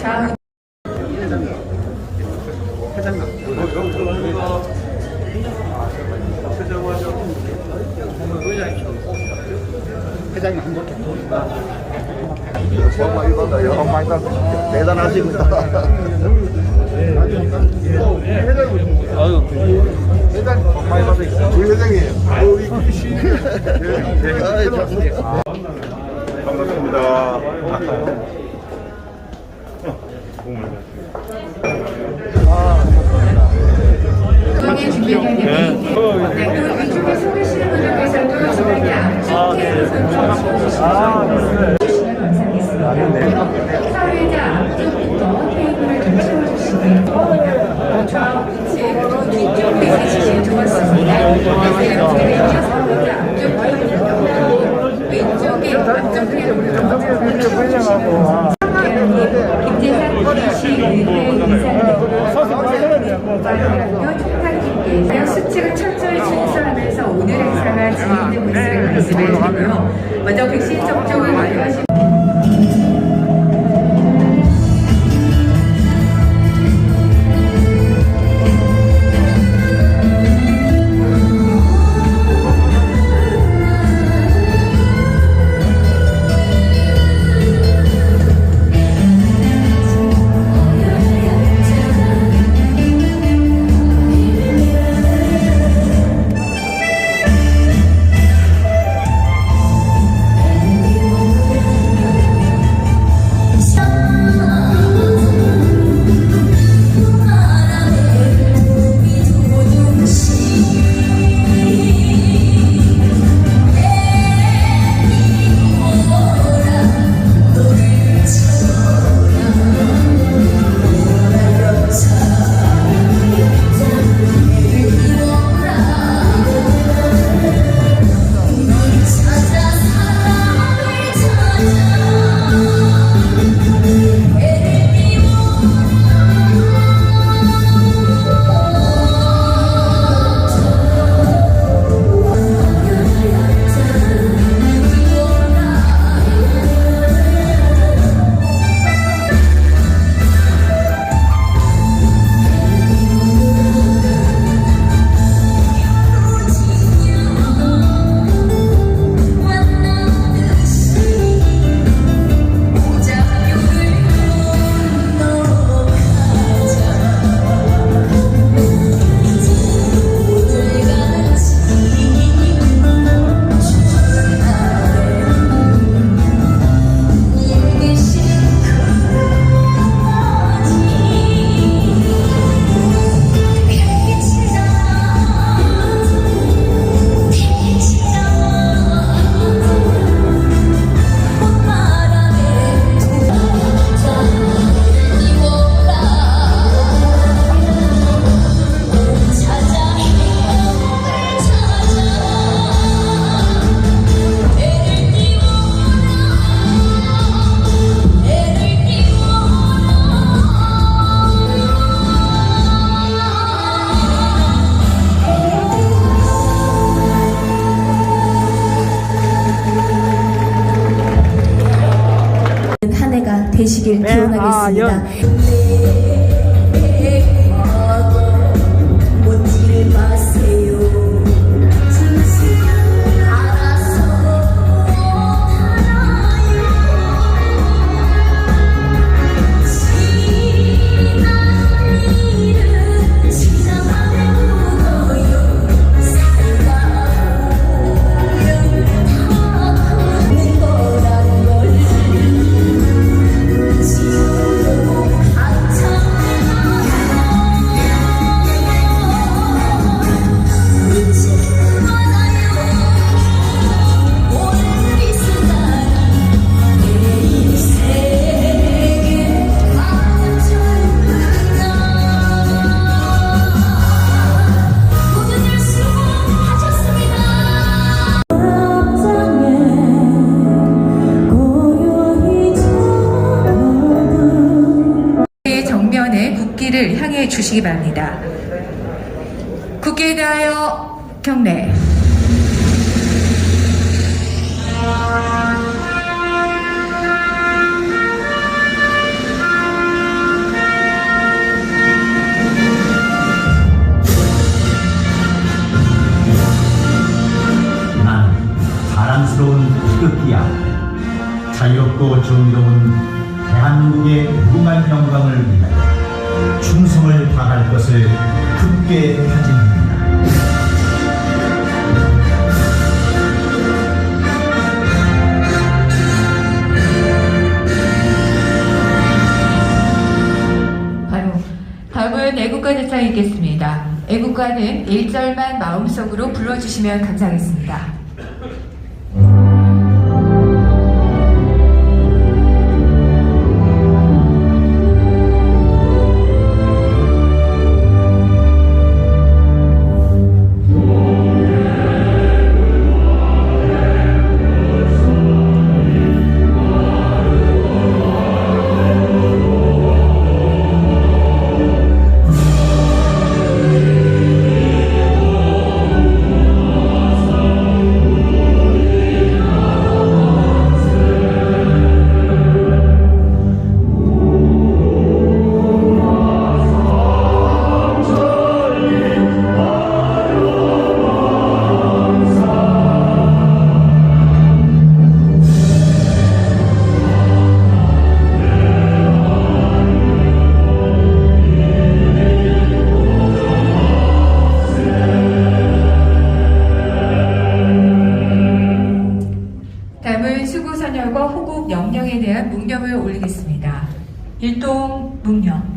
좌우 회장님 한 번. 복 많이 받으십시오. 대단하십니다. 아유, 회장님 복 많이 받으십시오. 우리 회장님. 감사합니다. 동의 준비되는 네, 이쪽에 속으시는 분들께서도 저희 양쪽에 선정하시면 감사하겠습니다. 사회자 앞쪽부터 테이블을 좀 채워주시기 바랍니다. 좌우 우측으로 뒤쪽 배치시면 좋았습니다. 그래서 왼쪽 사회자 앞쪽 테이블 왼쪽에 앞쪽 테이블 김재산 시의회 의사님께서 수칙을 철저히 준수하면서 오늘 행사가 진행되고 있음을 말씀을 드리고요. 먼저 백신 접종을 완료하신 한 해가 되시길 기원하겠습니다. 국기를 향해 주시기 바랍니다. 국기에 대하여 경례. 아름답고 정의로운 대한민국의 무궁한 영광을 위하여 충성을 다할 것을 굳게 다짐합니다. 다음은 애국가 대창이 있겠습니다. 애국가는 1절만 마음속으로 불러주시면 감사하겠습니다. 다음은 수구선열과 호국 영령에 대한 묵념을 올리겠습니다. 일동 묵념.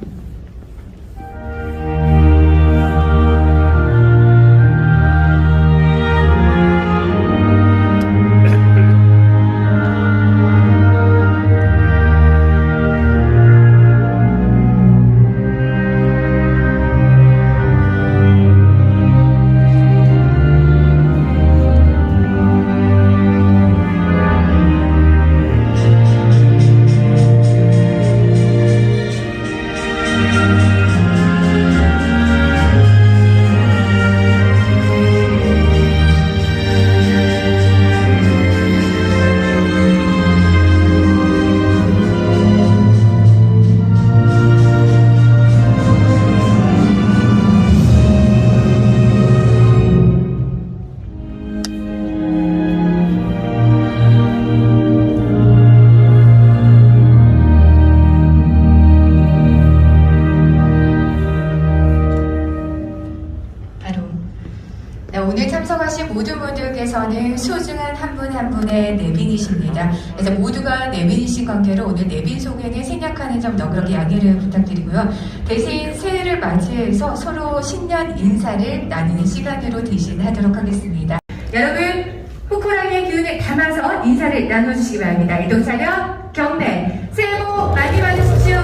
오늘 참석하신 모든 분들께서는 소중한 한 분 한 분의 내빈이십니다. 그래서 모두가 내빈이신 관계로 오늘 내빈 소개는 생략하는 점 너그럽게 양해를 부탁드리고요. 대신 새해를 맞이해서 서로 신년 인사를 나누는 시간으로 대신하도록 하겠습니다. 여러분, 호코랑의 기운을 담아서 인사를 나눠주시기 바랍니다. 이동차량 경례, 새해 복 많이 받으십시오.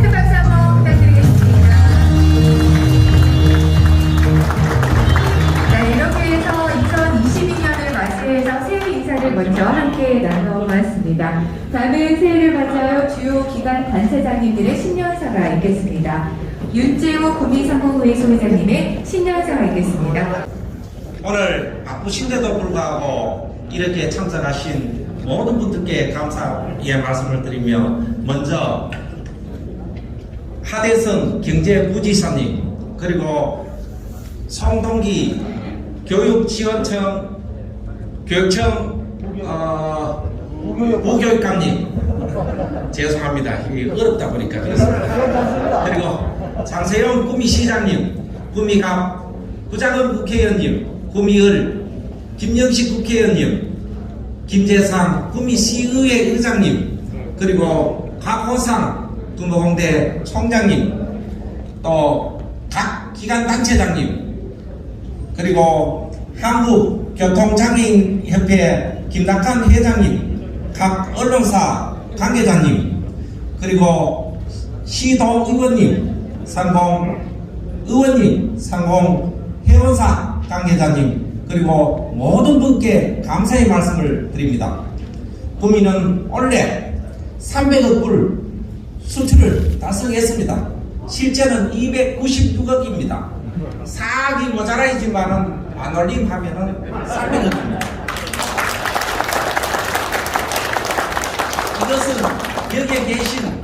큰 박수 한번 부탁드리겠습니다. 이렇게 해서 2022년을 맞이해서 새해 인사를 먼저 함께 나눠봤습니다. 다음은 새해를 맞이하여 주요 기관 단체장님들의 신년사가 있겠습니다. 윤재호 국민상공회의 소회장님의 신년사가 있겠습니다. 오늘 바쁘신데도 불구하고 이렇게 참석하신 모든 분들께 감사의 말씀을 드리며, 먼저 하대선 경제부지사님, 그리고 송동기 교육지원청 교육청 부교육감님, 죄송합니다. 이게 어렵다 보니까 그렇습니다. 그리고 장세영 구미시장님, 구미갑 부장은 국회의원님, 구미을 김영식 국회의원님, 김재상 구미시의회 의장님, 그리고 박호상 두모공대 총장님, 또 각 기관 단체장님, 그리고 한국교통장애인협회 김낙한 회장님, 각 언론사 관계자님, 그리고 시도의원님, 상공의원님, 상공회원사 관계자님, 그리고 모든 분께 감사의 말씀을 드립니다. 구미는 올해 300억 불 수출을 달성했습니다. 실제는 296억입니다. 사악이 모자라이지만은 안 올림하면은 300억입니다. 이것은 여기에 계신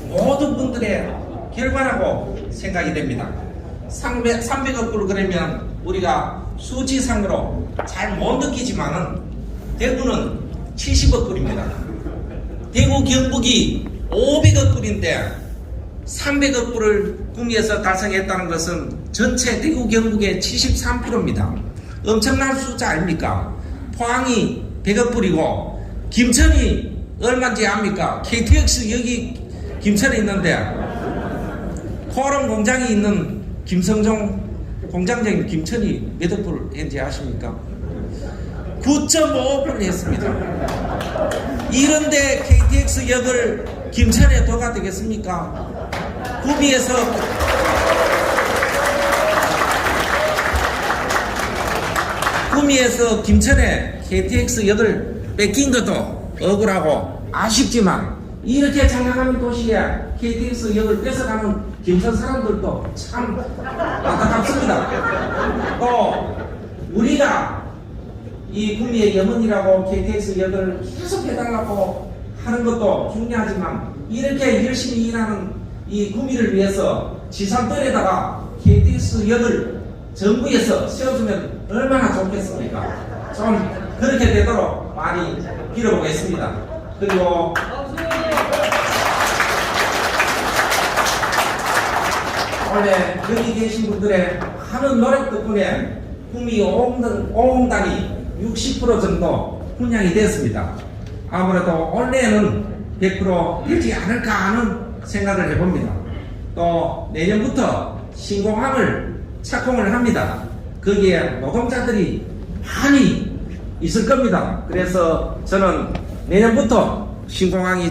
모든 분들의 결과라고 생각이 됩니다. 300억 불 그러면 우리가 수치상으로 잘 못 느끼지만은 대구는 70억 불입니다. 대구 경북이 500억 불인데 300억 불을 구미에서 달성했다는 것은 전체 대구 경북의 73%입니다. 엄청난 숫자 아닙니까? 포항이 100억 불이고 김천이 얼마인지 압니까? KTX 여기 김천에 있는데 코오롱 공장이 있는 김성종 공장장인 김천이 몇 억 불을 했는지 아십니까? 9.5억을 했습니다. 이런데 KTX역을 김천에 둬가 되겠습니까? 구미에서 김천에 KTX역을 뺏긴 것도 억울하고 아쉽지만 이렇게 잘 나가는 도시에 KTX역을 뺏어가는 김천 사람들도 참 안타깝습니다. 또 우리가 이 구미의 염원이라고 KTX역을 계속 해달라고 하는 것도 중요하지만 이렇게 열심히 일하는 이 구미를 위해서 지산떨에다가 KTX역을 정부에서 세워주면 얼마나 좋겠습니까? 좀 그렇게 되도록 많이 빌어보겠습니다. 그리고 원래 여기 계신 분들의 하는 노력 덕분에 구미 오홍단이 60% 정도 분양이 됐습니다. 아무래도 올해는 100% 되지 않을까 하는 생각을 해봅니다. 또 내년부터 신공항을 착공을 합니다. 거기에 노동자들이 많이 있을 겁니다. 그래서 저는 내년부터 신공항이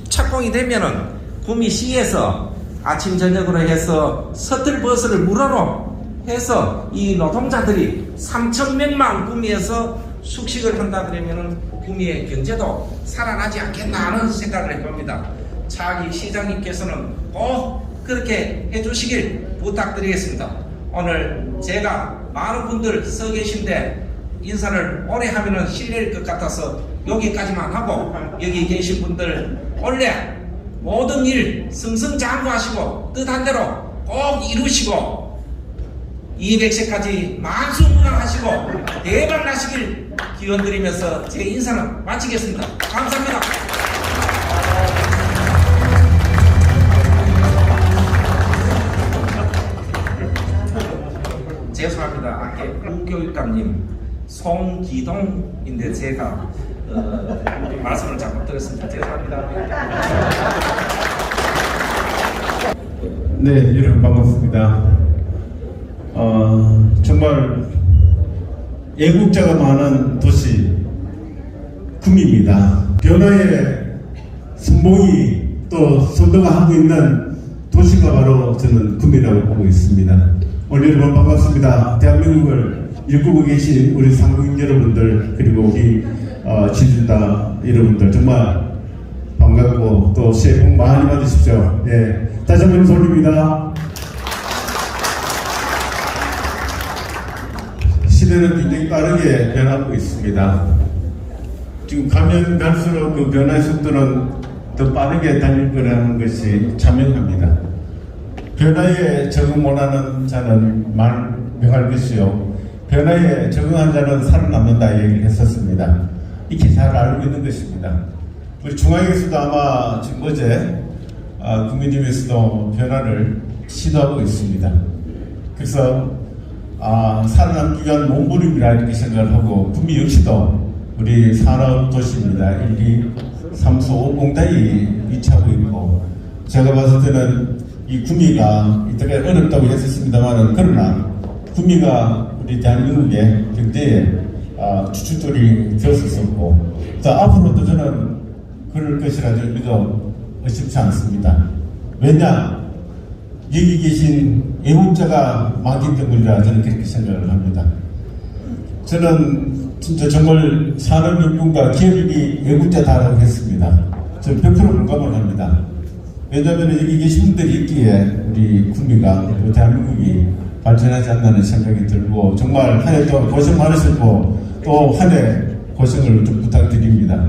착공이 되면은 구미시에서 아침 저녁으로 해서 서틀버스를 무료로 해서 이 노동자들이 3,000명만 구미에서 숙식을 한다 그러면은 구미의 경제도 살아나지 않겠나 하는 생각을 해봅니다. 차기 시장님께서는 꼭 그렇게 해주시길 부탁드리겠습니다. 오늘 제가 많은 분들 서 계신데 인사를 오래 하면은 실례일 것 같아서 여기까지만 하고 여기 계신 분들 원래 모든 일 승승장구하시고 뜻한 대로 꼭 이루시고 200세까지 만수무강하시고 대박 나시길 기원드리면서 제 인사는 마치겠습니다. 감사합니다. 죄송합니다. 아까 부교육감님 송기동인데 제가 말씀을 잘못 들었습니다. 죄송합니다. 네, 여러분 반갑습니다. 정말 애국자가 많은 도시 구미입니다. 변화의 선봉이 또 선도가 하고 있는 도시가 바로 저는 구미라고 보고 있습니다. 오늘 여러분 반갑습니다. 대한민국을 일구고 계신 우리 상국인 여러분들 그리고 우리 지주다 여러분들 정말 반갑고 또 새해 복 많이 받으십시오. 네, 다시 한번 인사드립니다. 시대는 굉장히 빠르게 변하고 있습니다. 지금 가면 갈수록 그 변화의 속도는 더 빠르게 달릴 거라는 것이 자명합니다. 변화에 적응 못하는 자는 말명할 것이요 변화에 적응한 자는 살아남는다 얘기를 했었습니다. 이렇게 잘 알고 있는 것입니다. 우리 중앙에서도 아마 지금 어제 국민님에서도 변화를 시도하고 있습니다. 그래서 살아남기 위한 몸부림이라 이렇게 생각을 하고 구미 역시도 우리 산업도시입니다. 1, 2, 3, 4, 5 공단이 위치하고 있고 제가 봤을 때는 이 구미가 이때까지 어렵다고 했었습니다만 그러나 구미가 우리 대한민국의 경제에 주춧돌이 되었었고 또 앞으로도 저는 그럴 것이라 저는 믿어 의심치 않습니다. 왜냐? 여기 계신 애국자가 많기 때문이라 저는 그렇게 생각을 합니다. 저는 진짜 정말 산업연구가 기업이 애국자다라고 했습니다. 저는 100% 공감을 합니다. 왜냐하면 여기 계신 분들이 있기에 우리 구미가 대한민국이 발전하지 않나는 생각이 들고 정말 한 해 동안 고생 많으셨고 또 한 해 고생을 좀 부탁드립니다.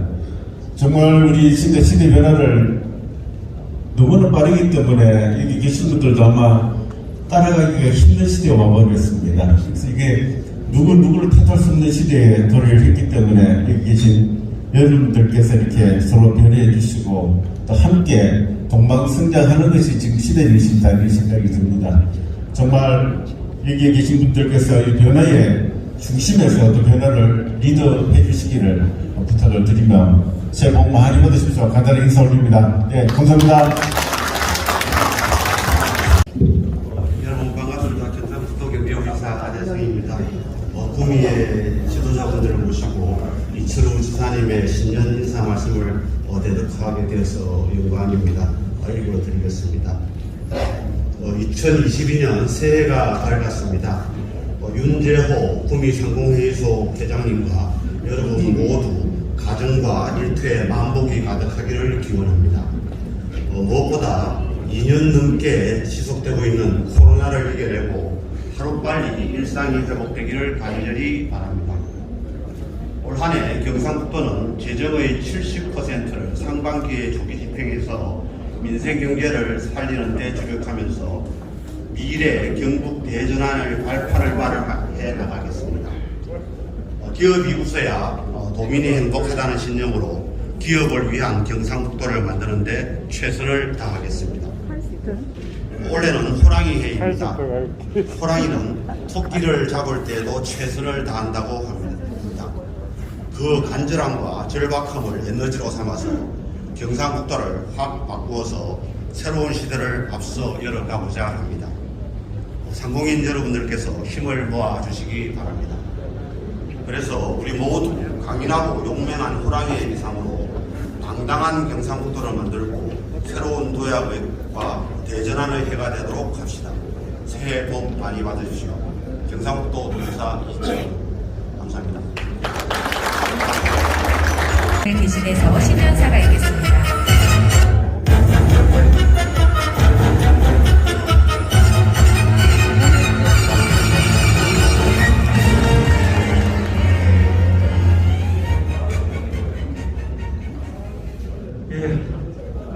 정말 우리 진짜 시대 변화를 너무나 빠르기 때문에 여기 계신 분들도 아마 따라가기가 힘든 시대에 와버렸습니다. 그래서 이게 누구를 탓할 수 없는 시대에 도래를 했기 때문에 여기 계신 여러분들께서 이렇게 서로 배려해 주시고 또 함께 동방성장하는 것이 지금 시대의 일이다 이런 생각이 듭니다. 정말 여기에 계신 분들께서 이 변화의 중심에서 또 변화를 리드해 주시기를 부탁을 드리며 새해 복 많이 받으십시오. 간단히 인사 올립니다. 네, 감사합니다. 여러분 반갑습니다. 경상북도 경제회사 안혜성입니다. 구미의 지도자분들을 모시고 이철우 지사님의 신년 인사 말씀을 대득하게 되어서 영광입니다. 읽어드리겠습니다. 2022년 새해가 밝았습니다. 윤재호 구미상공회의소 회장님과 여러분 모두 가정과 일터에 만복이 가득하기를 기원합니다. 무엇보다 2년 넘게 지속되고 있는 코로나를 이겨내고 하루빨리 일상이 회복되기를 간절히 바랍니다. 올 한 해 경상북도는 재정의 70%를 상반기에 조기 집행해서 민생 경제를 살리는 데 주력하면서 미래 경북 대전환을 발판을 마련해 나가겠습니다. 기업이 웃어야 도민이 행복하다는 신념으로 기업을 위한 경상북도를 만드는 데 최선을 다하겠습니다. 올해는 호랑이 해입니다. 호랑이는 토끼를 잡을 때도 최선을 다한다고 합니다. 그 간절함과 절박함을 에너지로 삼아서 경상북도를 확 바꾸어서 새로운 시대를 앞서 열어가고자 합니다. 상공인 여러분들께서 힘을 모아주시기 바랍니다. 그래서 우리 모두 강인하고 용맹한 호랑이의 이상으로 당당한 경상북도를 만들고 새로운 도약과 대전환의 해가 되도록 합시다. 새해 복 많이 받으십시오. 경상북도 도지사 이철우 감사합니다. 대신해서 신년사가 있겠습니다. 예,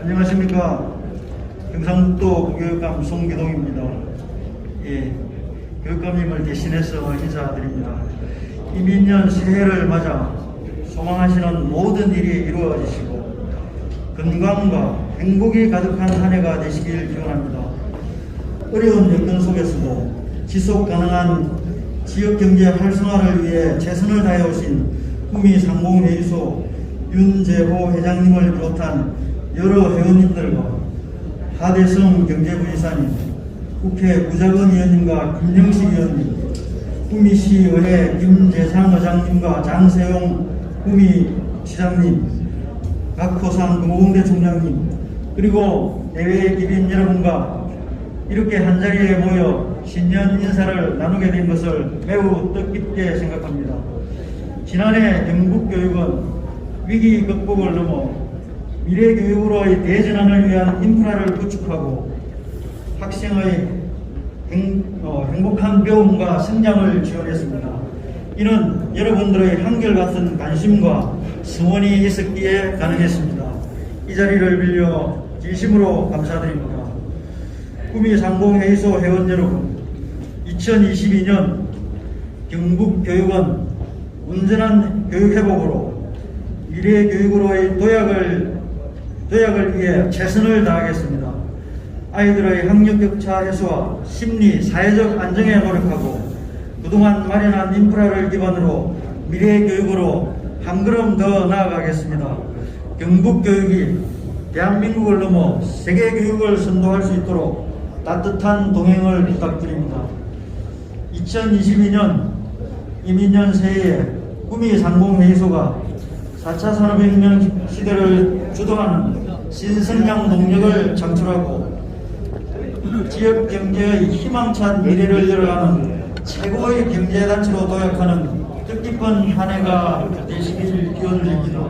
안녕하십니까. 경상북도 부교육감 송기동입니다. 예, 교육감님을 대신해서 인사드립니다. 이민년 새해를 맞아 소망하시는 모든 일이 이루어지시고 건강과 행복이 가득한 한 해가 되시길 기원합니다. 어려운 여건 속에서도 지속 가능한 지역경제 활성화를 위해 최선을 다해오신 구미상공회의소 윤재호 회장님을 비롯한 여러 회원님들과 하대성 경제부이사님, 국회 구자근 의원님과 김영식 의원님, 구미시의회 김재상 의장님과 장세용 구미시장님, 박호상 금호공대 총장님, 그리고 대외 기빈 여러분과 이렇게 한자리에 모여 신년 인사를 나누게 된 것을 매우 뜻깊게 생각합니다. 지난해 경북교육은 위기 극복을 넘어 미래 교육으로의 대전환을 위한 인프라를 구축하고 학생의 행복한 배움과 성장을 지원했습니다. 이는 여러분들의 한결같은 관심과 성원이 있었기에 가능했습니다. 이 자리를 빌려 진심으로 감사드립니다. 구미상공회의소 회원 여러분, 2022년 경북교육은 온전한 교육회복으로 미래 교육으로의 도약을 위해 최선을 다하겠습니다. 아이들의 학력격차 해소와 심리, 사회적 안정에 노력하고 그동안 마련한 인프라를 기반으로 미래 교육으로 한 걸음 더 나아가겠습니다. 경북교육이 대한민국을 넘어 세계 교육을 선도할 수 있도록 따뜻한 동행을 부탁드립니다. 2022년 이민년 새해에 구미상공회의소가 4차 산업혁명 시대를 주도하는 신성장 동력을 창출하고 지역 경제의 희망찬 미래를 열어가는 최고의 경제단체로 도약하는 뜻깊은 한 해가 되시길 기원드립니다.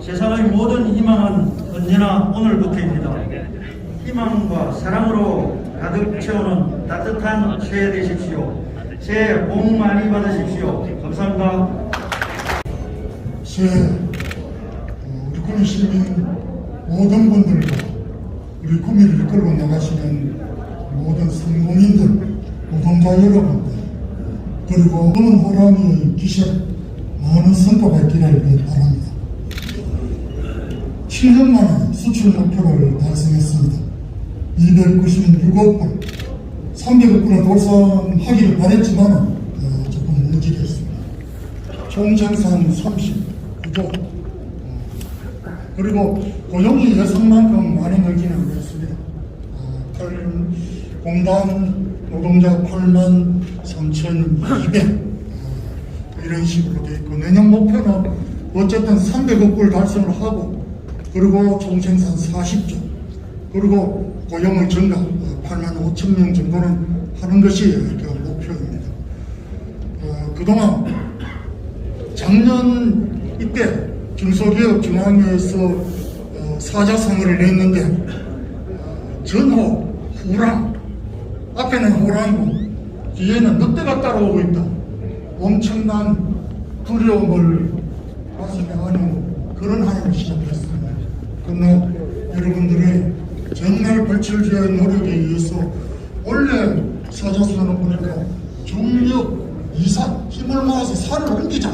세상의 모든 희망은 언제나 오늘부터입니다. 희망과 사랑으로 가득 채우는 따뜻한 새해 되십시오. 새해 복 많이 받으십시오. 감사합니다. 새해 우리 구미 시민 모든 분들과 우리 구미를 이끌고 나가시는 모든 상공인들, 노동자 여러분들, 그리고 오는 호랑이의 기세 많은 성과가 있기를 바랍니다. 7년만에 수출 목표를 달성했습니다. 296억 불, 300억 불을 돌산하기를 바랬지만 조금 무지했습니다. 총 생산 39조, 그리고 고용이 예상만큼 많이 늘지는 않았습니다. 공단 노동자 8만 3,200 이런 식으로 되어 있고, 내년 목표는 어쨌든 300억 불 달성을 하고, 그리고 총생산 40조, 그리고 고용의 증가 8만 5천 명 정도는 하는 것이 목표입니다. 그동안 작년 이때 중소기업 중앙회에서 사자성어를 냈는데, 전호, 후랑, 앞에는 호랑이고 뒤에는 늑대가 따라오고 있다. 엄청난 두려움을 가슴에 안은 그런 한 해를 시작했습니다. 그러나 여러분들의 정말 발철주의 노력에 의해서 원래 사자성어는 보니까 중력, 이산, 힘을 모아서 산을 옮기자,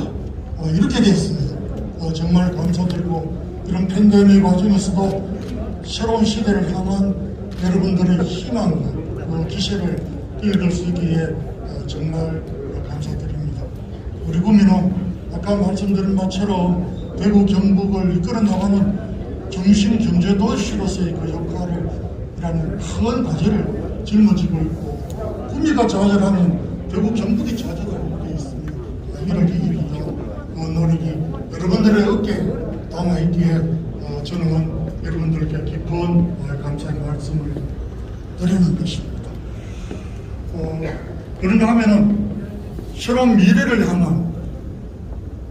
이렇게 되었습니다. 정말 감사드리고, 이런 팬데믹 과정에서도 새로운 시대를 향한 여러분들의 희망과 기세를 띄워줄 수 있기에 정말 감사드립니다. 우리 구민은 아까 말씀드린 것처럼 대구 경북을 이끌어 나가는 중심 경제 도시로서의 그 역할을 이라는 큰 과제를 짊어지고 있고, 구미가 좌절하면 대구 경북이 좌절하고 되어 있습니다. 이렇게 노력이 여러분들의 어깨에 담아있기에 저는 여러분들께 깊은 감사의 말씀을 드리는 것입니다. 그런가 하면은 새로운 미래를 향한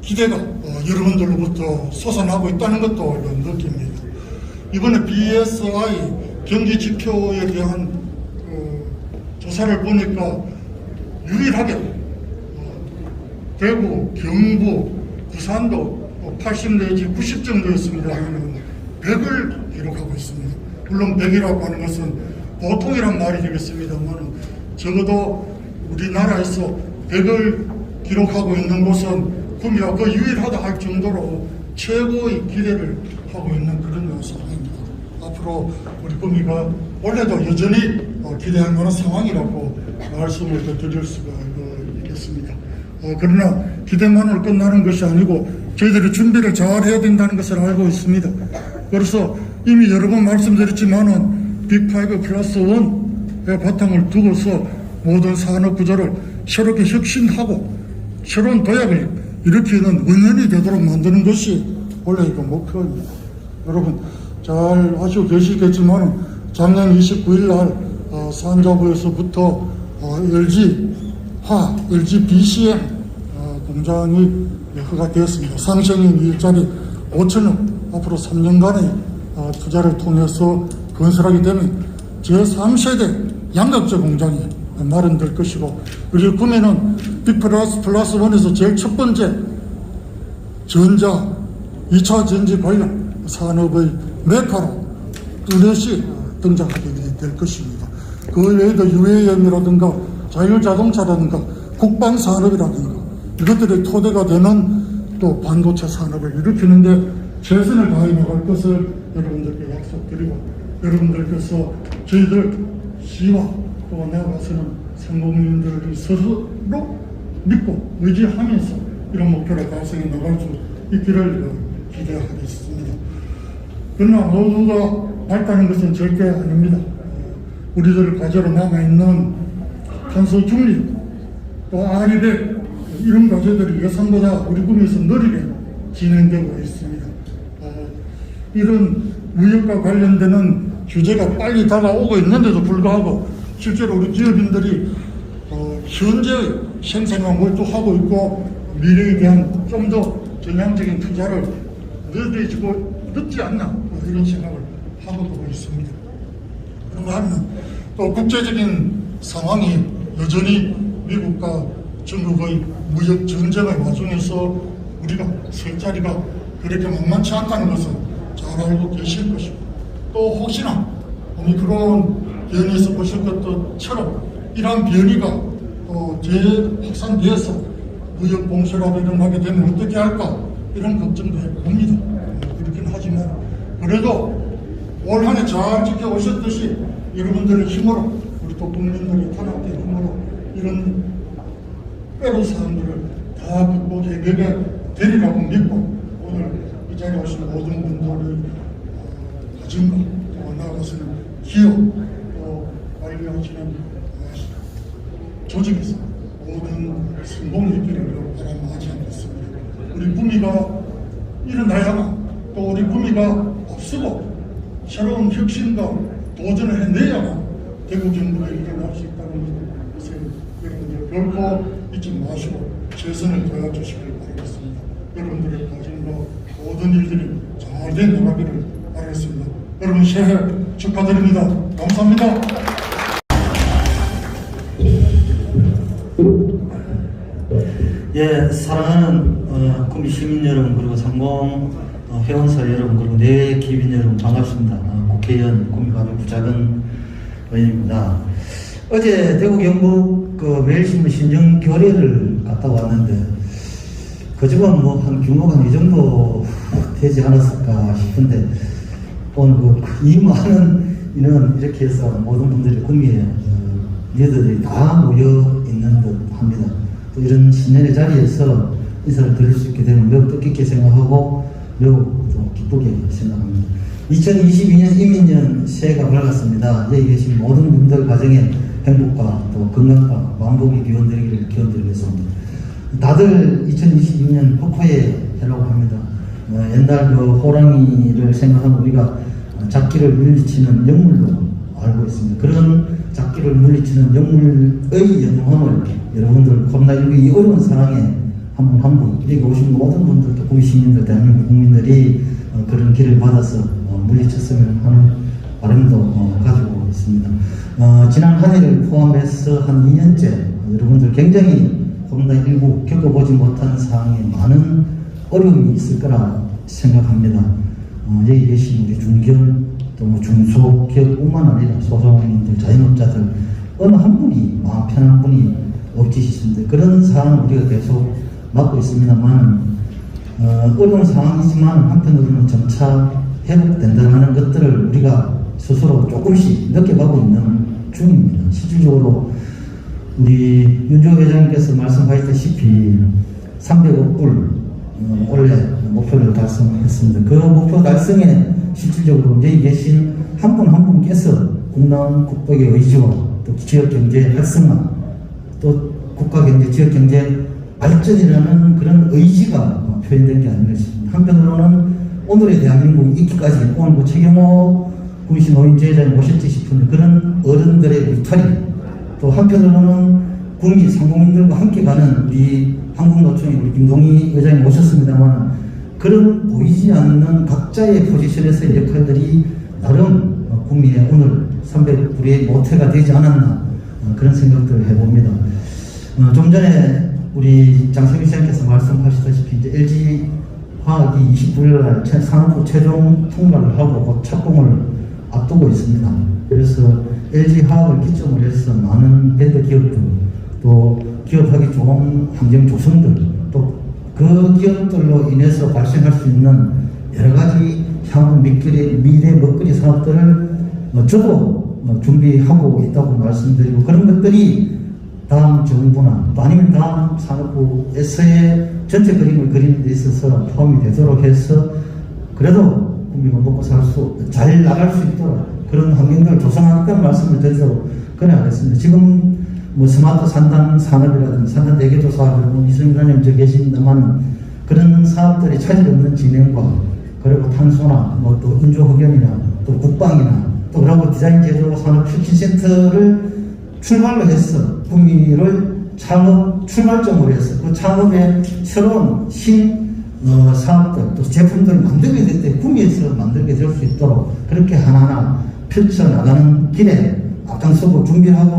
기대가 여러분들로부터 솟아나고 있다는 것도 느낍니다. 이번에 BSI 경기 지표에 대한 조사를 보니까 유일하게 대구, 경북, 부산도 80 내지 90 정도였습니다. 100을 기록하고 있습니다. 물론 100이라고 하는 것은 보통이란 말이 되겠습니다만, 적어도 우리나라에서 100을 기록하고 있는 곳은 구미가 그 유일하다 할 정도로 최고의 기대를 하고 있는 그런 상황입니다. 앞으로 우리 구미가 원래도 여전히 기대할 만한 상황이라고 말씀을 드릴 수가 있겠습니다. 그러나 기대만으로 끝나는 것이 아니고 저희들이 준비를 잘 해야 된다는 것을 알고 있습니다. 그래서 이미 여러 번 말씀드렸지만은 빅5 플러스 1의 바탕을 두고서 모든 산업 구조를 새롭게 혁신하고 새로운 도약을 일으키는 원년이 되도록 만드는 것이 원래 그 목표입니다. 여러분 잘 아시고 계시겠지만 작년 29일 날 산자부에서부터 LG BCM 공장이 허가되었습니다. 상생인 일자리 5천억 앞으로 3년간의 투자를 통해서 건설하게 되면 제3세대 양극재 공장이 마련될 것이고, 그리고 구미는 빅플러스 1에서 제일 첫 번째 전자 2차 전지 관련 산업의 메카로 뚜렷이 등장하게 될 것입니다. 그 외에도 UAM이라든가 자율자동차라든가 국방산업이라든가 이것들의 토대가 되는 또 반도체 산업을 일으키는데 최선을 다해 나갈 것을 여러분들께 약속드리고, 여러분들께서 저희들 시와 또 나아가서는 상공인들을 스스로 믿고 의지하면서 이런 목표를 달성해 나갈 수 있기를 기대하겠습니다. 그러나 모두가 밝다는 것은 절대 아닙니다. 우리들 과제로 남아있는 탄소 중립, 또 아리백 이런 과제들이 예상보다 우리 구미에서 느리게 진행되고 있습니다. 이런 무역과 관련되는 규제가 빨리 다가오고 있는데도 불구하고 실제로 우리 기업인들이 현재의 생산과 몰두하고 있고 미래에 대한 좀 더 전향적인 투자를 늦지 않나 이런 생각을 하고 있습니다. 그런가 하면 또 국제적인 상황이 여전히 미국과 중국의 무역 전쟁의 와중에서 우리가 설 자리가 그렇게 만만치 않다는 것을 잘 알고 계실 것이고, 또 혹시나 오미크론 변이에서 보실 것처럼 이러한 변이가 재확산되어서 무역 봉쇄라도 일어나게 되면 어떻게 할까 이런 걱정도 해봅니다. 그렇긴 하지만 그래도 올 한 해 잘 지켜오셨듯이 여러분들의 힘으로 우리 또 국민들의 탄압된 힘으로 이런 빼로 사람들을 다 극복해내게 되리라고 믿고 오늘 이 자리에 오신 모든 분들의 가정과 또 나아가서는 기업 또 관리하시는 조직에서 모든 성공이 있기를 바람하지 않겠습니다. 우리 구미가 일어나야만 또 우리 구미가 앞서고 새로운 혁신과 도전을 해내야만 대구 경북에 일어날 수 있다는 것을 여러분들 결코 잊지 마시고 최선을 다해주시길 바라겠습니다. 여러분들의 가정과 모든 일들이 잘 된 나가기를 바라겠습니다. 여러분 새해 축하드립니다. 감사합니다. 예, 사랑하는 구미 시민 여러분, 그리고 상공 회원사 여러분, 그리고 내외 기빈 여러분 반갑습니다. 국회의원 구미가족 부작은 의원입니다. 어제 대구 경북 매일신문 신정 교례를 갔다 왔는데 그 집은 뭐 한 규모가 이 정도 되지 않았을까 싶은데 오늘 이 많은 인원 이렇게 해서 모든 분들이 구미에 리더들이 다 모여 있는 듯 합니다. 또 이런 신년의 자리에서 인사를 드릴 수 있게 되면 매우 뜻깊게 생각하고 매우 또 기쁘게 생각합니다. 2022년 이민년 새해가 밝았습니다. 여기 계신 모든 분들 가정에 행복과 또 건강과 만복이 기원드리기를 기원드리겠습니다. 다들 2022년 폭포의 해라고 합니다. 옛날 호랑이를 생각하면 우리가 잡기를 물리치는 영물로 알고 있습니다. 그런 잡기를 물리치는 영물의 영웅함을 여러분들 코로나19 이 어려운 상황에 한 분 여기 오신 모든 분들, 또 구미 시민들, 대한민국 국민들이 그런 길을 받아서 물리쳤으면 하는 바람도 가지고 있습니다. 지난 한 해를 포함해서 한 2년째 여러분들 굉장히 코로나19 겪어보지 못한 상황에 많은 어려움이 있을 거라 생각합니다. 여기 계신 우리 중견 또 중소기업뿐만 아니라 소상공인들, 자영업자들 어느 한 분이 마음 편한 분이 없지 싶습니다. 그런 상황을 우리가 계속 맡고 있습니다만 어려운 상황이지만 한편으로는 점차 회복된다는 것들을 우리가 스스로 조금씩 느껴가고 있는 중입니다. 실질적으로 우리 윤주호 회장님께서 말씀하셨다시피 300억 불 올해 목표를 달성했습니다. 그 목표 달성에 실질적으로 여기 계신 한 분 한 분께서 국난 국백의 의지와 또 지역경제 활성화 또 국가경제 지역경제 발전이라는 그런 의지가 표현된 게 아닌가 싶습니다. 한편으로는 오늘의 대한민국이 있기까지 오늘 최경호 구미시 노인재회장이 오셨지 싶은데 그런 어른들의 울타리 또 한편으로는 구미 상공인들과 함께 가는 우리 한국노총의 우리 김동희 의장이 오셨습니다만 그런 보이지 않는 각자의 포지션에서의 역할들이 나름 구미에 오늘 300불의 모태가 되지 않았나 그런 생각들을 해봅니다. 좀 전에 우리 장세민 시장께서 말씀하셨다시피 이제 LG 화학이 29일 날 산업부 최종 통과를 하고 곧 착공을 앞두고 있습니다. 그래서 LG 화학을 기점으로 해서 많은 밴드 기업들 또 기업하기 좋은 환경 조성들 또 그 기업들로 인해서 발생할 수 있는 여러 가지 향후 미래 먹거리 사업들을 저도 준비하고 있다고 말씀드리고 그런 것들이 다음 정부나 또 아니면 다음 산업부에서의 전체 그림을 그리는 데 있어서 포함이 되도록 해서 그래도 국민이 먹고 잘 나갈 수 있도록 그런 환경들을 조성하겠다는 말씀을 드리도록 권해하겠습니다. 지금 스마트 산단 산업이라든지 산단 대개조 사업이라든지 이승민 의원님 저 계십니다만 그런 사업들이 차질 없는 진행과 그리고 탄소나 또 인조 흑연이나 또 국방이나 또 그리고 디자인 제조 산업 혁신센터를 출발로 해서 구미를 창업 출발점으로 해서 그 창업의 새로운 사업들 또 제품들을 만들게 될 때 구미에서 만들게 될 수 있도록 그렇게 하나하나 펼쳐나가는 길에 앞장서고 준비하고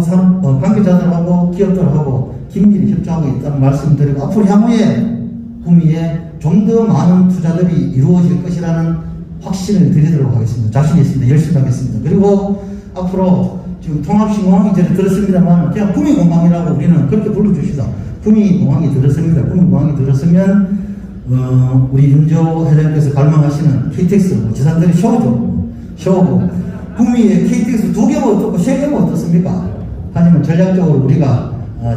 관계자들하고 기업들하고 긴밀히 협조하고 있다는 말씀드리고 앞으로 향후에 구미에 좀 더 많은 투자들이 이루어질 것이라는 확신을 드리도록 하겠습니다. 자신 있습니다. 열심히 하겠습니다. 그리고 앞으로 지금 통합신공항이 전에 들었습니다만 그냥 구미공항이라고 우리는 그렇게 불러주시다. 구미공항이 들었습니다. 구미공항이 들었으면 우리 윤재호 회장님께서 갈망하시는 KTX 지산들이 쇼고 구미에 KTX 2개면 어떻고 3개면 어떻습니까? 하지만 전략적으로 우리가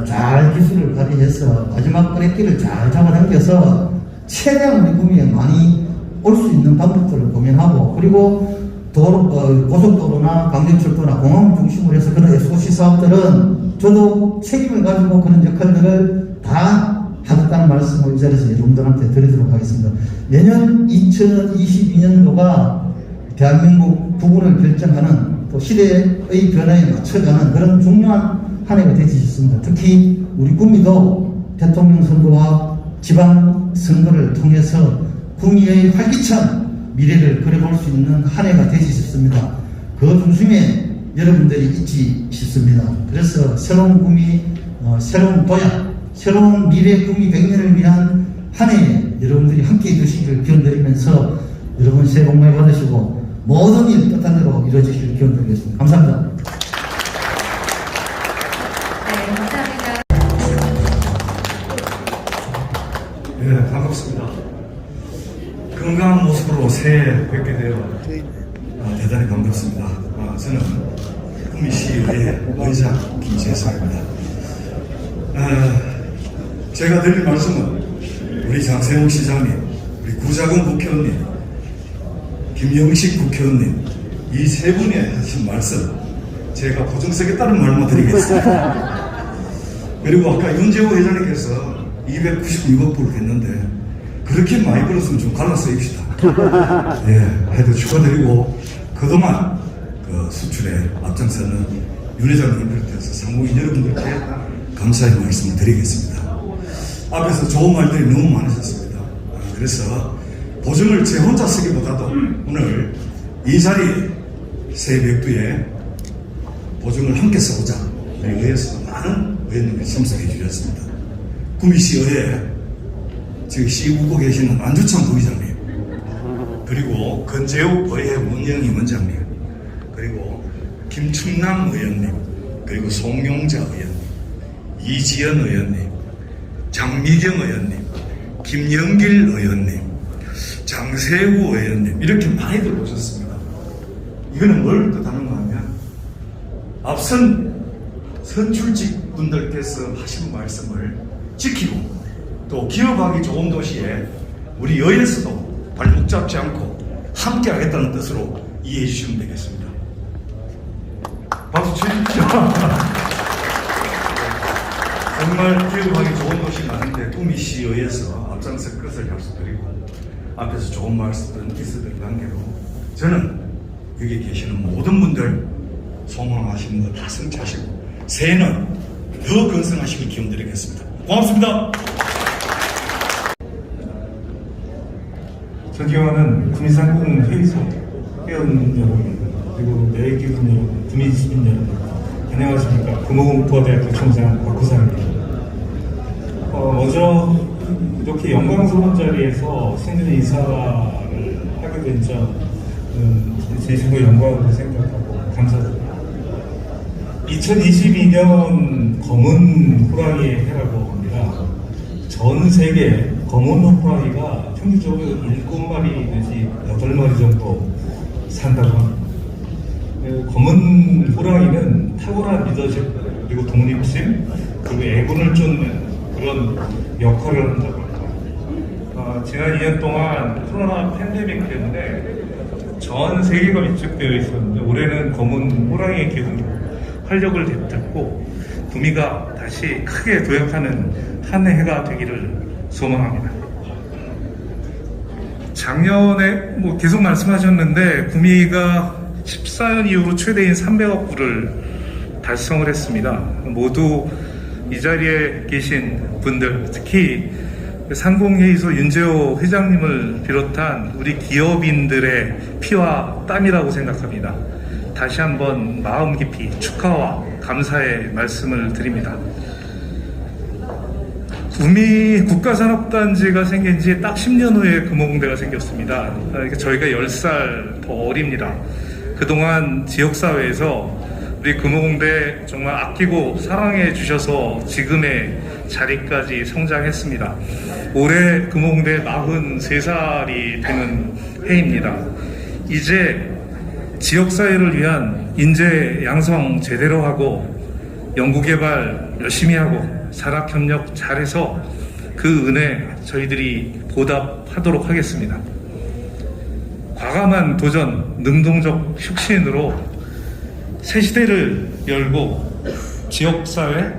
잘 기술을 발휘해서 마지막 브레이크를 잘 잡아당겨서 최대한 우리 구미에 많이 올 수 있는 방법들을 고민하고, 그리고 고속도로나 강정철도나 공항 중심으로 해서 그런 SOC 사업들은 저도 책임을 가지고 그런 역할들을 다 하겠다는 말씀을 이 자리에서 여러분들한테 드리도록 하겠습니다. 내년 2022년도가 대한민국 부분을 결정하는 또 시대의 변화에 맞춰가는 그런 중요한 한 해가 되지 싶습니다. 특히 우리 구미도 대통령 선거와 지방 선거를 통해서 구미의 활기찬 미래를 그려볼 수 있는 한 해가 되지 싶습니다. 그 중심에 여러분들이 있지 싶습니다. 그래서 새로운 구미, 새로운 도약, 새로운 미래 구미 100년을 위한 한 해에 여러분들이 함께 해주시길 기원드리면서 여러분 새해 복 많이 받으시고 모든 일 뜻한 대로 이루어지시길 기원드리겠습니다. 감사합니다. 네, 감사합니다. 네, 반갑습니다. 건강한 모습으로 새해 뵙게 되어 대단히 반갑습니다. 저는 구미시의회 의장 김재성입니다. 제가 드릴 말씀은 우리 장세웅 시장님, 우리 구자근 국회의원님, 김영식 국회의원님 이 세 분이 하신 말씀 제가 보증색에 따른 말만 드리겠습니다. 그리고 아까 윤재호 회장님께서 296억 불을 했는데 그렇게 많이 벌었으면 좀 갈라 쓰입시다. 예, 하여튼 축하드리고 그동안 그 수출에 앞장서는 윤 회장님 비롯해서 상무인 여러분들께 감사의 말씀을 드리겠습니다. 앞에서 좋은 말들이 너무 많으셨습니다. 그래서 보증을 제 혼자 쓰기보다도 오늘 이 자리에 새벽두에 보증을 함께 써보자. 의회에서 많은 의원님들이 참석해 주셨습니다. 구미시의회 지금 시국고 계시는 안주창 부의장님, 그리고 건재욱 의회 운영위 원장님, 그리고 김충남 의원님, 그리고 송용자 의원님, 이지연 의원님, 장미경 의원님, 김영길 의원님, 장세우 의원님 이렇게 많이들 오셨습니다. 이거는 뭘 뜻하는가 하면 앞선 선출직 분들께서 하신 말씀을 지키고 또 기업하기 좋은 도시에 우리 여에서도 발목 잡지 않고 함께 하겠다는 뜻으로 이해해 주시면 되겠습니다. 박수 치십시오. 정말 기업하기 좋은 도시 많은데 구미시의회에서 앞장설 것을 약속드리고 앞에서 좋은 말씀들 있었던 관계로 저는 여기 계시는 모든 분들 소망하시는 거 다 성취하시고 새해는 더 건승하시길 기원드리겠습니다. 고맙습니다. 존경하는 구미상공 회의소 회원 여러분, 그리고 내기분 여러분, 구미 시민 여러분, 안녕하십니까. 금호공포대학교 총장 박구상입니다. 먼저 이렇게 영광스러운 자리에서 신년 인사를 하게 된 점은 제 최고 영광으로 생각하고 감사드립니다. 2022년 검은 호랑이의 해라고 합니다. 전 세계 검은 호랑이가 평균적으로 7마리 내지 8마리 정도 산다고 합니다. 검은 호랑이는 탁월한 리더십, 그리고 독립심, 그리고 애군을 쫓는 그런 역할을 한다고 합니다. 지난 2년 동안 코로나 팬데믹 때문에 전 세계가 위축되어 있었는데 올해는 검은 호랑이의 기운으로 활력을 되찾고 구미가 다시 크게 도약하는 한 해가 되기를 소망합니다. 작년에 계속 말씀하셨는데 구미가 14년 이후로 최대인 300억 불을 달성을 했습니다. 모두 이 자리에 계신 분들, 특히 상공회의소 윤재호 회장님을 비롯한 우리 기업인들의 피와 땀이라고 생각합니다. 다시 한번 마음 깊이 축하와 감사의 말씀을 드립니다. 구미 국가산업단지가 생긴 지 딱 10년 후에 금호공대가 생겼습니다. 저희가 10살 더 어립니다. 그동안 지역사회에서 우리 금호공대 정말 아끼고 사랑해 주셔서 지금의 자리까지 성장했습니다. 올해 금호공대 43살이 되는 해입니다. 이제 지역사회를 위한 인재 양성 제대로 하고 연구개발 열심히 하고 산학협력 잘해서 그 은혜 저희들이 보답하도록 하겠습니다. 과감한 도전, 능동적 혁신으로 새 시대를 열고 지역사회,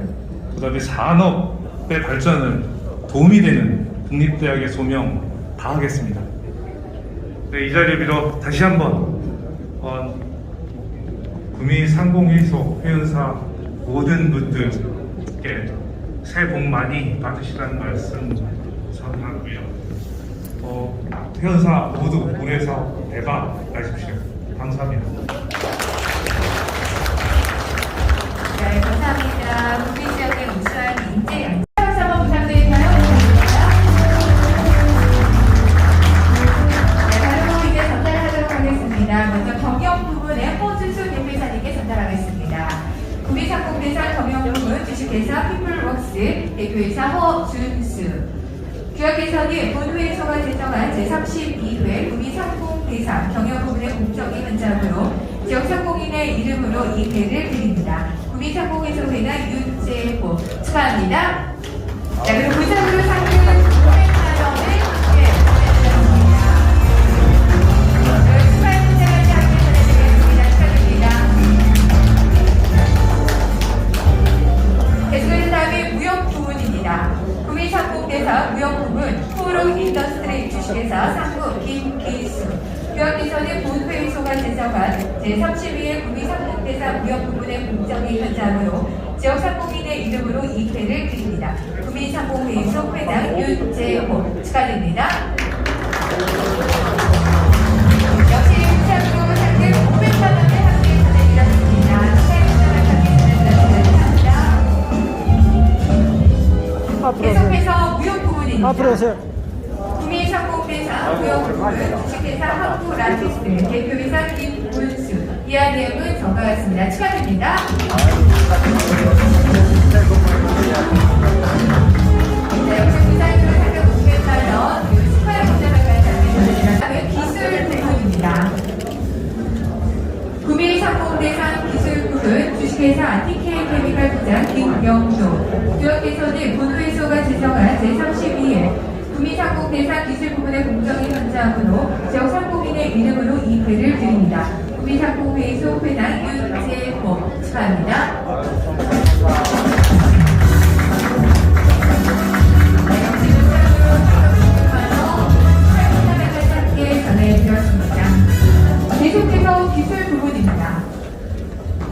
그 다음에 산업의 발전을 도움이 되는 국립대학의 소명 다하겠습니다. 네, 이 자리를 빌어 다시 한번 구미상공회의소 회원사 모든 분들께 새해 복 많이 받으시라는 말씀 전하고요. 회원사 모두 올해 사업 대박 나십시오. 감사합니다. 네, 감사합니다. 국민 지역의 우수한 인재 양성 한번 부탁드릴까요? 네, 바로 이제 전달하도록 하겠습니다. 먼저 경영 부문의 허준수 대표이사님께 전달하겠습니다. 구미상공대상 경영 부문 주식회사 피플웍스 대표이사 허준수. 교육개선이 본회의소가 제정한 제32회 구미상공대상 경영부문의 공정위 현장으로 지역상공인의 이름으로 이 배를 드립니다. 구미상공회소 회장 윤재호 축하합니다. 자, 그리고 부상으로 상금 500만 원을 보내드렸습니다. 축하의 문제까지 함께 전해드리겠습니다. 축하드립니다. 계속해서 다음에 무역 부문입니다. 구미상공대상 무역부문 포로 인더스트리 주식회사 상무 김기수. 교육개선의 본회의소가 제정한 제32회 구미상공대상 무역부문의 공정위 현장으로 지역상공인의 이름으로 이 배를 드립니다. 구미상공회의소 회장 윤재호 축하드립니다. 역시 부상으로 상금 500만 원을 함께 전해드렸습니다. 축하의 함께 전해드렸습니다. 계속해서 무역 부문입니다. 앞으로 오세요. 구미상공대상 무역부문 주식회사 한국라피스 대표이사 김문수. 이한 내용은 정과 같습니다. 축하드립니다. 네, 역시 부산으로 상금 500만 원 그리고 축하의 문자까지 전해드렸습니다. 기술 부문입니다. 구미상공대상 기술부문 주식회사 TK케미칼 부장 김영도. 교육개선의 본회의소가 제정한 제32회 구미상공대상 기술부문의 공정위 현장으로 지역상공인의 이름으로 이 배를 드립니다. 구미상공회의소 회장 윤재호 축하합니다. 네, 역시 문자로 함께 전해드렸습니다. 계속해서 기술 부문입니다.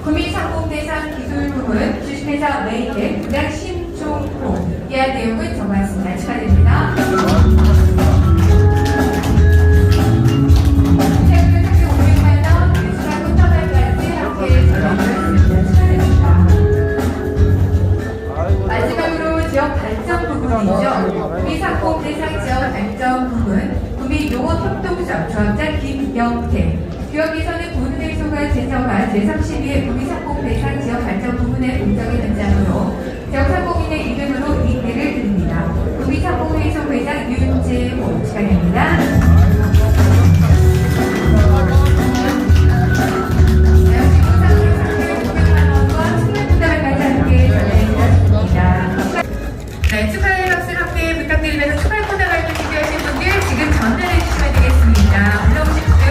구미상공대상 기술부문 주식회사 메이텍 부장 심종호. 이한 내용은 정하였습니다. 축하드립니다. 최근 상금 500만 원, 수상금 1,000원까지 함께 전해드렸습니다. 축하드립니다. 마지막으로 지역 발전 부분이죠. 구미상공대상 지역 발전 부분 구미용업협동조합 조합장 김영태. 교육개선의 본회의소가 제정한 제32회 구미상공대상 지역 발전 부문의 공정위 현장으로 지역상공인의 이름으로 이 배를 드립니다. 구미상공회의소 회장 윤재호 축하드립니다. 역시 부상으로 상금 500만 원과 축하문자까지 함께 전해드렸습니다. 네, 축하의 박수를 함께 부탁드리면서 축하의 포장을 준비하신 분들 지금 전달해 주시면 되겠습니다. 올라오십시오.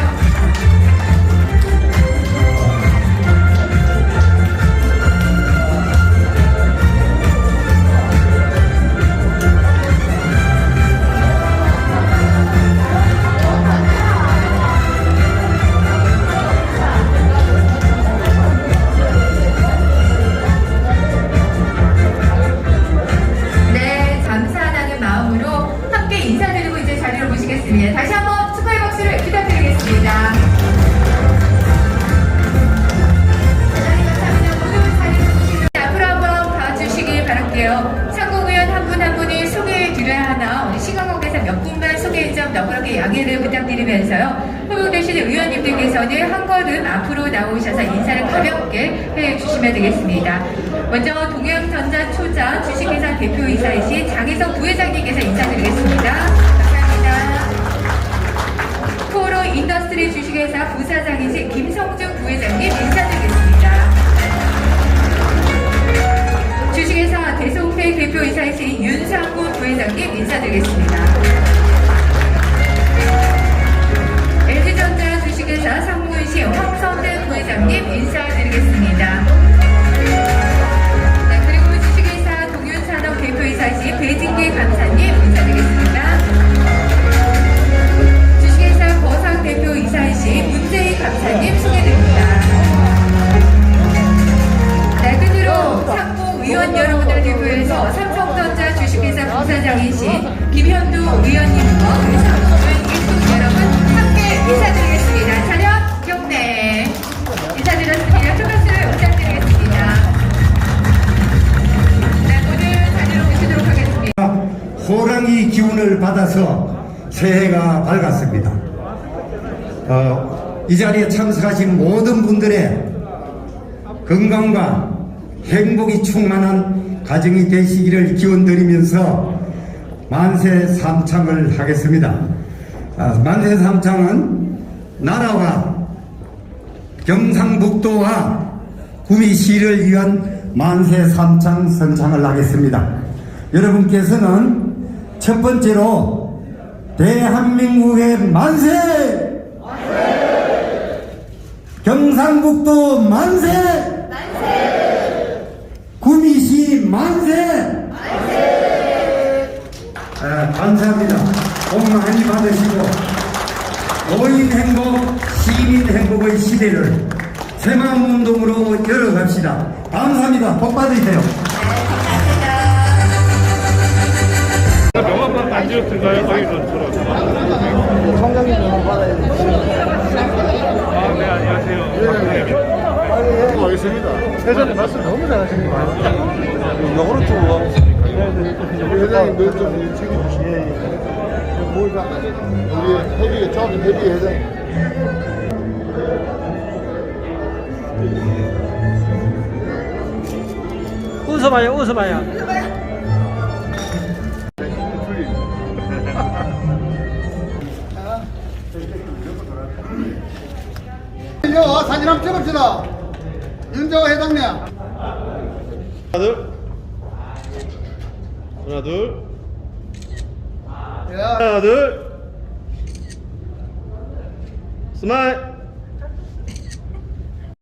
네, 감사하다는 마음으로 함께 인사드리고 이제 자리로 모시겠습니다. 다시 한번 축하의 박수를 부탁드리겠습니다. 앞으로 한번 봐주시길 바랄게요. 상공의원 한 분 한 분이 소개해드려야 하나 우리 시간관계상 몇 분만 소개해 좀 너그럽게 양해를 부탁드리면서요. 후보되시는 의원님들께서는 한 걸음 앞으로 나오셔서 인사를 가볍게 해주시면 되겠습니다. 먼저 동양전자초전 주식회사 대표이사이신 장혜성 부회장님께서 인사드리겠습니다. 감사합니다. 포로 인더스트리 주식회사 부사장이신 김성중 부회장님 인사드리겠습니다. 주식회사 대송팩 대표이사이신 윤상구 부회장님 인사드리겠습니다. LG전자 주식회사 상무이신 황선대 부회장님 인사드리겠습니다. 네, 그리고 주식회사 동윤산업 대표이사이신 배진기 감사님 인사드리겠습니다. 주식회사 거상 대표이사이신 문재인 감사님 소개드립니다. 네, 끝으로 상무 의원 여러분들 대표해서 삼성전자 주식회사 부사장이신 김현두 의원님과 우리 상무의 일동 여러분 함께 인사드리겠습니다. 차렷 경례 인사드렸습니다. 큰 박수를 부탁드리겠습니다. 네, 오늘 자리로 모시도록 하겠습니다. 호랑이 기운을 받아서 새해가 밝았습니다. 이 자리에 참석하신 모든 분들의 건강과 행복이 충만한 가정이 되시기를 기원드리면서 만세 삼창을 하겠습니다. 만세 삼창은 나라와 경상북도와 구미시를 위한 만세 삼창 선창을 하겠습니다. 여러분께서는 첫 번째로 대한민국의 만세! 경상북도 만세! 구미시 만세! 감사합니다. 복 많이 받으시고 노인 행복, 시민 행복의 시대를 새마음 운동으로 열어갑시다. 감사합니다. 복 받으세요. 명함만 안 지웠을까요? 성장님 명함 받아야 돼. 네, 안녕하세요. 알겠습니다. 회장님 말씀 너무 잘하십니다. 영어로 좀 하고 있습니까? 우리 회장님 좀 책임주시면. 우리 회비, 저한테 회비 회장님. 웃어봐요, 웃어봐요. 사진 한번 찍읍시다. 윤정호 회장님. 하나 둘. 하나 둘. 스마일.